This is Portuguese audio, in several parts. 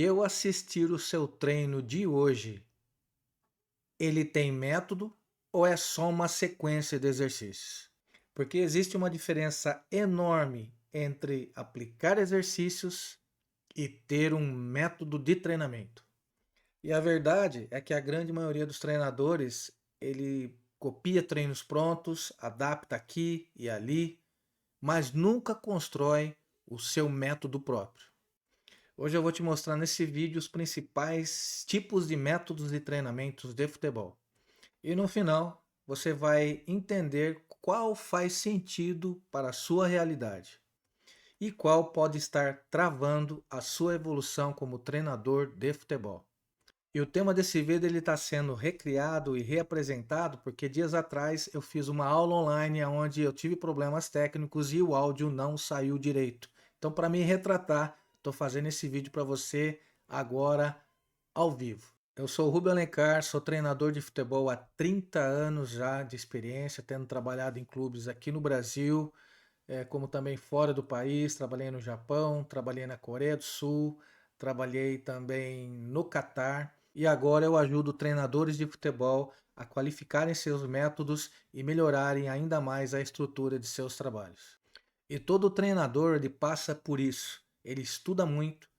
Eu assistir o seu treino de hoje, ele tem método ou é só uma sequência de exercícios? Porque existe uma diferença enorme entre aplicar exercícios e ter um método de treinamento. E a verdade é que a grande maioria dos treinadores, ele copia treinos prontos, adapta aqui e ali, mas nunca constrói o seu método próprio. Hoje eu vou te mostrar nesse vídeo os principais tipos de métodos de treinamentos de futebol. E no final, você vai entender qual faz sentido para a sua realidade e qual pode estar travando a sua evolução como treinador de futebol. E o tema desse vídeo ele está sendo recriado e reapresentado porque dias atrás eu fiz uma aula online onde eu tive problemas técnicos e o áudio não saiu direito. Então, para me retratar, estou fazendo esse vídeo para você agora ao vivo. Eu sou o Rubem Alencar, sou treinador de futebol há 30 anos já de experiência, tendo trabalhado em clubes aqui no Brasil, como também fora do país. Trabalhei no Japão, trabalhei na Coreia do Sul, trabalhei também no Catar e agora eu ajudo treinadores de futebol a qualificarem seus métodos e melhorarem ainda mais a estrutura de seus trabalhos. E todo treinador ele passa por isso. Ele estuda muito,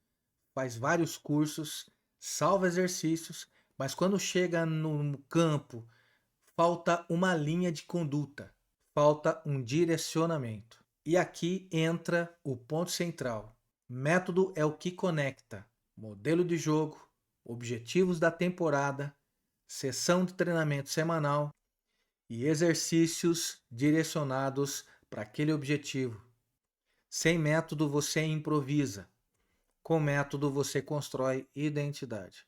faz vários cursos, salva exercícios, mas quando chega no campo, falta uma linha de conduta, falta um direcionamento. E aqui entra o ponto central. Método é o que conecta modelo de jogo, objetivos da temporada, sessão de treinamento semanal e exercícios direcionados para aquele objetivo. Sem método você improvisa. Com método você constrói identidade.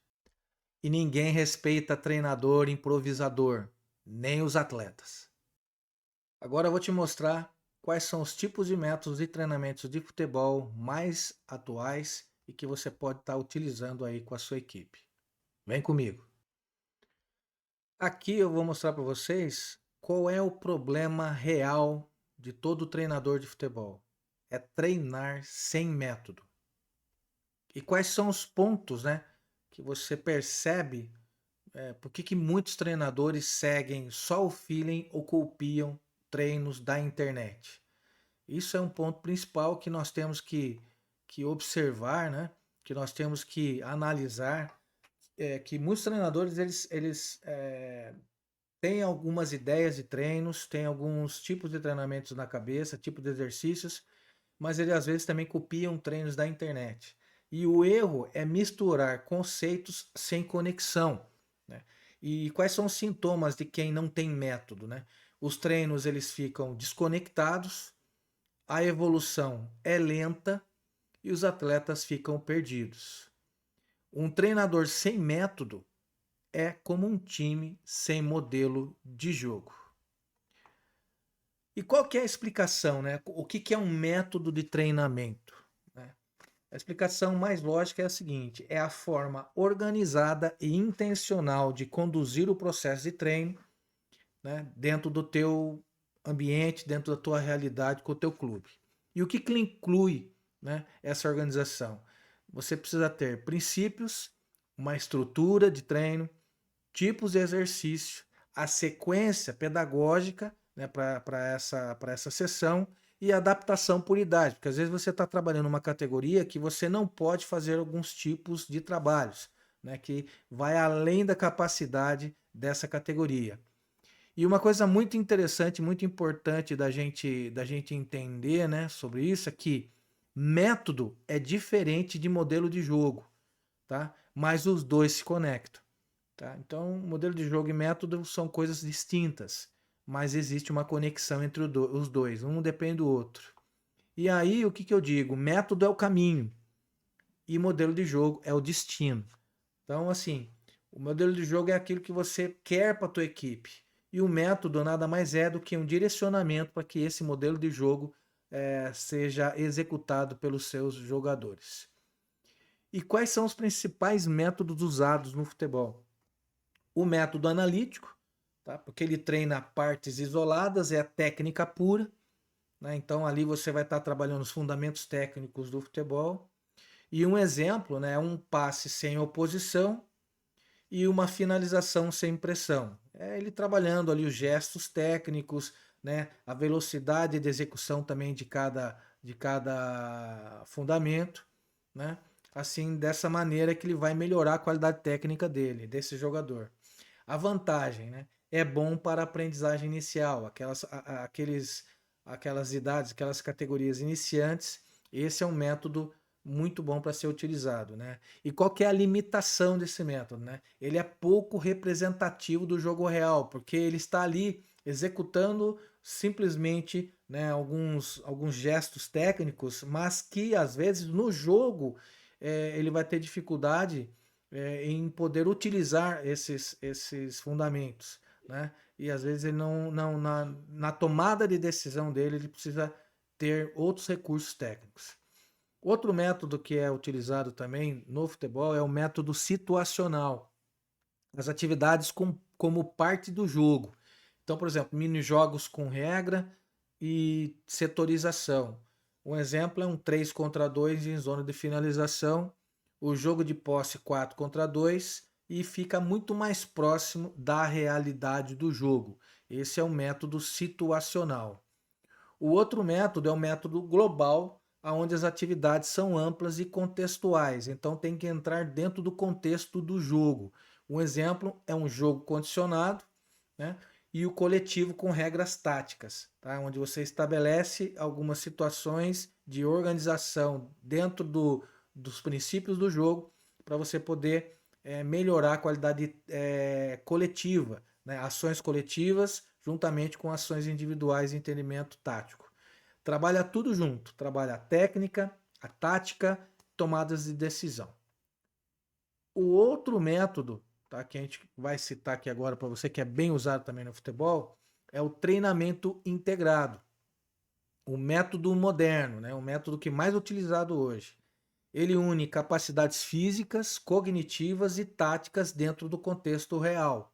E ninguém respeita treinador improvisador, nem os atletas. Agora eu vou te mostrar quais são os tipos de métodos de treinamentos de futebol mais atuais e que você pode estar utilizando aí com a sua equipe. Vem comigo. Aqui eu vou mostrar para vocês qual é o problema real de todo treinador de futebol. É treinar sem método. E quais são os pontos, né, que você percebe por que muitos treinadores seguem só o feeling ou copiam treinos da internet? Isso é um ponto principal que nós temos que observar, né? Que nós temos que analisar, que muitos treinadores eles têm algumas ideias de treinos, têm alguns tipos de treinamentos na cabeça, tipos de exercícios, mas eles às vezes também copiam treinos da internet. E o erro é misturar conceitos sem conexão, né? E quais são os sintomas de quem não tem método, né? Os treinos eles ficam desconectados, a evolução é lenta e os atletas ficam perdidos. Um treinador sem método é como um time sem modelo de jogo. E qual que é a explicação, né? O que é um método de treinamento, né? A explicação mais lógica é a seguinte: é a forma organizada e intencional de conduzir o processo de treino, né, dentro do teu ambiente, dentro da tua realidade com o teu clube. E o que inclui, né, essa organização? Você precisa ter princípios, uma estrutura de treino, tipos de exercício, a sequência pedagógica, né, para essa sessão e adaptação por idade, porque às vezes você está trabalhando uma categoria que você não pode fazer alguns tipos de trabalhos, né, que vai além da capacidade dessa categoria. E uma coisa muito interessante, muito importante da gente entender, né, sobre isso é que método é diferente de modelo de jogo, tá? Mas os dois se conectam, tá? Então, modelo de jogo e método são coisas distintas, mas existe uma conexão entre os dois, um depende do outro. E aí, o que eu digo? Método é o caminho e modelo de jogo é o destino. Então, assim, o modelo de jogo é aquilo que você quer para a tua equipe. E o método nada mais é do que um direcionamento para que esse modelo de jogo seja executado pelos seus jogadores. E quais são os principais métodos usados no futebol? O método analítico, tá? Porque ele treina partes isoladas, é a técnica pura, né? Então ali você vai estar trabalhando os fundamentos técnicos do futebol. E um exemplo, né, é um passe sem oposição e uma finalização sem pressão. É ele trabalhando ali os gestos técnicos, né, a velocidade de execução também de cada fundamento, né? Assim, dessa maneira que ele vai melhorar a qualidade técnica dele, desse jogador. A vantagem, né, é bom para a aprendizagem inicial, aquelas idades, aquelas categorias iniciantes. Esse é um método muito bom para ser utilizado, né? E qual que é a limitação desse método, né? Ele é pouco representativo do jogo real, porque ele está ali executando simplesmente, né, alguns gestos técnicos, mas que às vezes no jogo ele vai ter dificuldade em poder utilizar esses fundamentos, né? E às vezes ele não na tomada de decisão dele, ele precisa ter outros recursos técnicos. Outro método que é utilizado também no futebol é o método situacional. As atividades como parte do jogo. Então, por exemplo, mini-jogos com regra e setorização. Um exemplo é um 3 contra 2 em zona de finalização, o jogo de posse 4 contra 2 e fica muito mais próximo da realidade do jogo. Esse é o método situacional. O outro método é o método global, onde as atividades são amplas e contextuais, então tem que entrar dentro do contexto do jogo. Um exemplo é um jogo condicionado, né? E o coletivo com regras táticas, tá? Onde você estabelece algumas situações de organização dentro dos princípios do jogo para você poder melhorar a qualidade coletiva, né? Ações coletivas juntamente com ações individuais e entendimento tático. Trabalha tudo junto, trabalha a técnica, a tática, tomadas de decisão. O outro método, tá, que a gente vai citar aqui agora para você, que é bem usado também no futebol, é o treinamento integrado. O método moderno, né, o método que é mais utilizado hoje. Ele une capacidades físicas, cognitivas e táticas dentro do contexto real.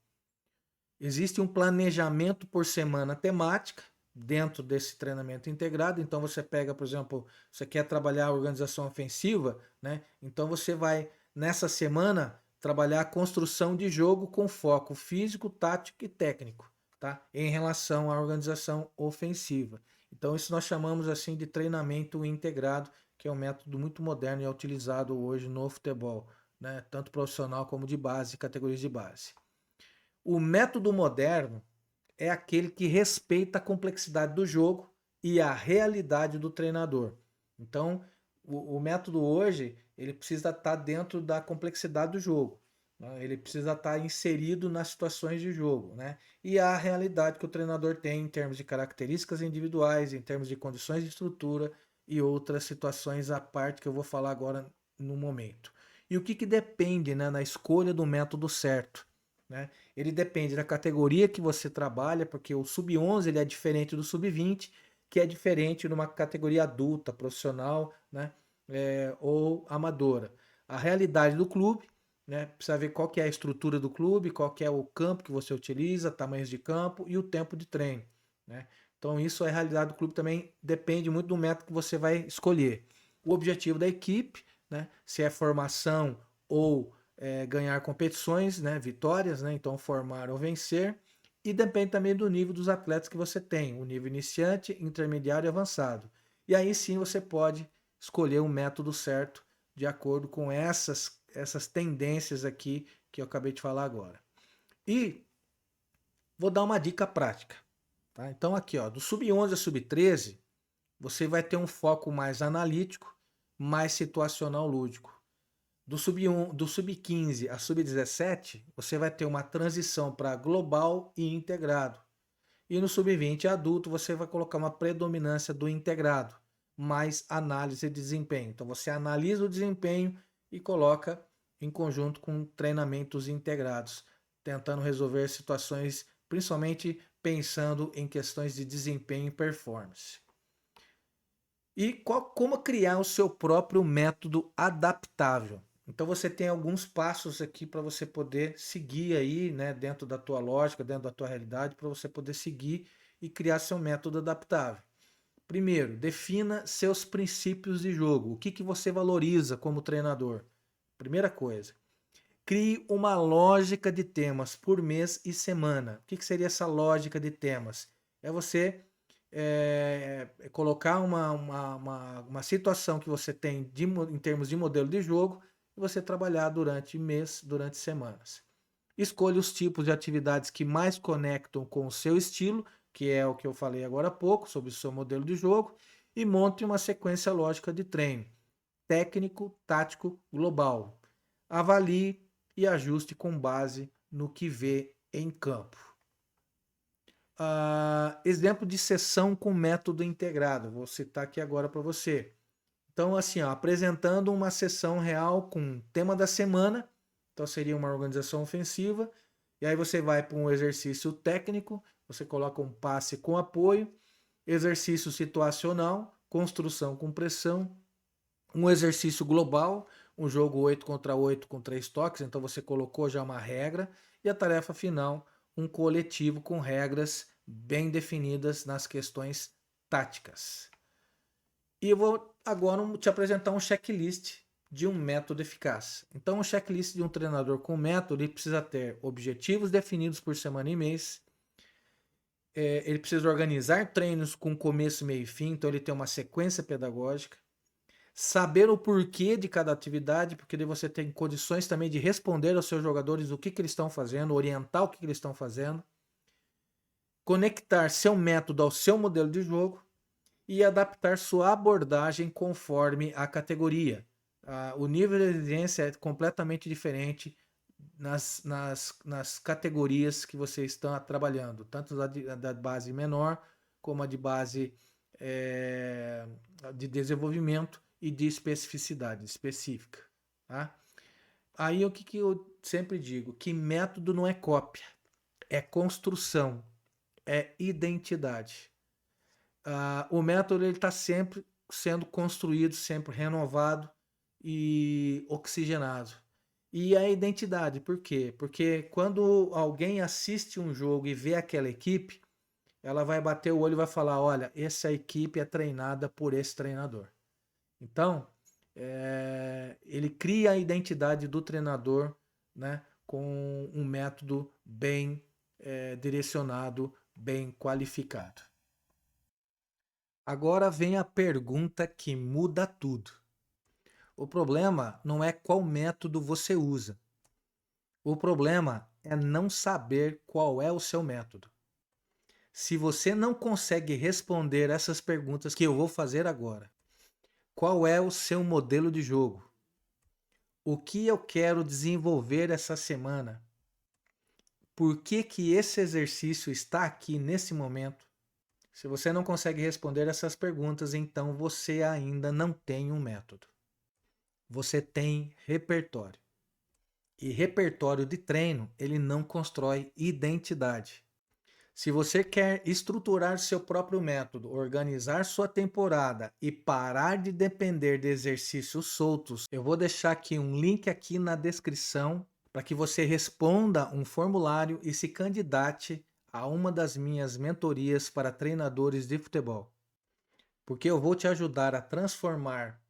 Existe um planejamento por semana temática dentro desse treinamento integrado. Então você pega, por exemplo, você quer trabalhar a organização ofensiva, né? Então você vai nessa semana trabalhar a construção de jogo com foco físico, tático e técnico, tá? Em relação à organização ofensiva. Então isso nós chamamos assim de treinamento integrado, que é um método muito moderno e é utilizado hoje no futebol, né? Tanto profissional como de base, categorias de base. O método moderno é aquele que respeita a complexidade do jogo e a realidade do treinador. Então, o método hoje, ele precisa estar dentro da complexidade do jogo, né? Ele precisa estar inserido nas situações de jogo, né? E a realidade que o treinador tem em termos de características individuais, em termos de condições de estrutura e outras situações à parte que eu vou falar agora no momento. E o que depende, né, na escolha do método certo, né? Ele depende da categoria que você trabalha, porque o sub-11 ele é diferente do sub-20, que é diferente de uma categoria adulta, profissional, né? Ou amadora. A realidade do clube, né? Precisa ver qual que é a estrutura do clube, qual que é o campo que você utiliza, tamanhos de campo e o tempo de treino, né? Então isso é a realidade do clube também depende muito do método que você vai escolher. O objetivo da equipe, né? Se é formação ou ganhar competições, né, vitórias, né, então formar ou vencer, e depende também do nível dos atletas que você tem, o nível iniciante, intermediário e avançado. E aí sim você pode escolher o método certo de acordo com essas tendências aqui que eu acabei de falar agora. E vou dar uma dica prática. Tá? Então aqui, ó, do sub-11 a sub-13, você vai ter um foco mais analítico, mais situacional lúdico. Do sub-15 a sub-17, você vai ter uma transição para global e integrado. E no sub-20 adulto, você vai colocar uma predominância do integrado, mais análise de desempenho. Então você analisa o desempenho e coloca em conjunto com treinamentos integrados, tentando resolver situações, principalmente pensando em questões de desempenho e performance. E como criar o seu próprio método adaptável. Então você tem alguns passos aqui para você poder seguir aí, né, dentro da tua lógica, dentro da tua realidade, para você poder seguir e criar seu método adaptável. Primeiro, defina seus princípios de jogo. O que você valoriza como treinador? Primeira coisa. Crie uma lógica de temas por mês e semana. O que seria essa lógica de temas? É você colocar uma situação que você tem em termos de modelo de jogo e você trabalhar durante mês, durante semanas. Escolha os tipos de atividades que mais conectam com o seu estilo, que é o que eu falei agora há pouco, sobre o seu modelo de jogo, e monte uma sequência lógica de treino, técnico, tático, global. Avalie e ajuste com base no que vê em campo. Exemplo de sessão com método integrado, vou citar aqui agora para você. Então, assim, ó, apresentando uma sessão real com tema da semana, então seria uma organização ofensiva, e aí você vai para um exercício técnico, você coloca um passe com apoio, exercício situacional, construção com pressão, um exercício global, um jogo 8 contra 8 com 3 toques, então você colocou já uma regra, e a tarefa final, um coletivo com regras bem definidas nas questões táticas. E eu vou agora te apresentar um checklist de um método eficaz. Então, o checklist de um treinador com método, ele precisa ter objetivos definidos por semana e mês. Ele precisa organizar treinos com começo, meio e fim, então ele tem uma sequência pedagógica. Saber o porquê de cada atividade, porque daí você tem condições também de responder aos seus jogadores o que eles estão fazendo, orientar o que eles estão fazendo. Conectar seu método ao seu modelo de jogo e adaptar sua abordagem conforme a categoria. O nível de exigência é completamente diferente nas categorias que você está trabalhando, tanto da base menor como a de base de desenvolvimento e de especificidade específica. Tá? Aí o que eu sempre digo? Que método não é cópia, é construção, é identidade. O método está sempre sendo construído, sempre renovado e oxigenado. E a identidade, por quê? Porque quando alguém assiste um jogo e vê aquela equipe, ela vai bater o olho e vai falar: olha, essa equipe é treinada por esse treinador. Então, ele cria a identidade do treinador, né, com um método bem direcionado, bem qualificado. Agora vem a pergunta que muda tudo. O problema não é qual método você usa. O problema é não saber qual é o seu método. Se você não consegue responder essas perguntas que eu vou fazer agora, qual é o seu modelo de jogo? O que eu quero desenvolver essa semana? Por que esse exercício está aqui nesse momento? Se você não consegue responder essas perguntas, então você ainda não tem um método. Você tem repertório. E repertório de treino, ele não constrói identidade. Se você quer estruturar seu próprio método, organizar sua temporada e parar de depender de exercícios soltos, eu vou deixar aqui um link aqui na descrição para que você responda um formulário e se candidate a uma das minhas mentorias para treinadores de futebol. Porque eu vou te ajudar a transformar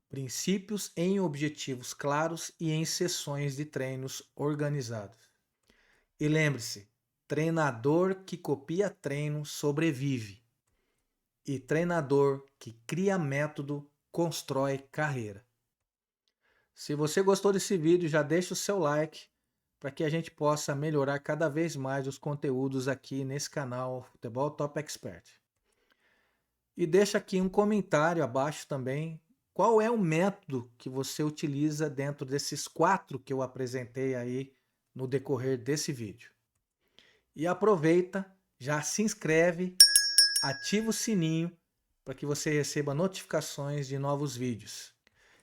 princípios em objetivos claros e em sessões de treinos organizados. E lembre-se, treinador que copia treino sobrevive. E treinador que cria método constrói carreira. Se você gostou desse vídeo, já deixa o seu like para que a gente possa melhorar cada vez mais os conteúdos aqui nesse canal Futebol Top Expert. E deixa aqui um comentário abaixo também. Qual é o método que você utiliza dentro desses 4 que eu apresentei aí no decorrer desse vídeo? E aproveita, já se inscreve, ativa o sininho para que você receba notificações de novos vídeos.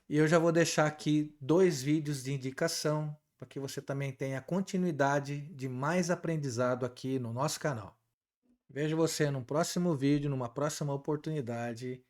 E eu já vou deixar aqui 2 vídeos de indicação para que você também tenha continuidade de mais aprendizado aqui no nosso canal. Vejo você no próximo vídeo, numa próxima oportunidade.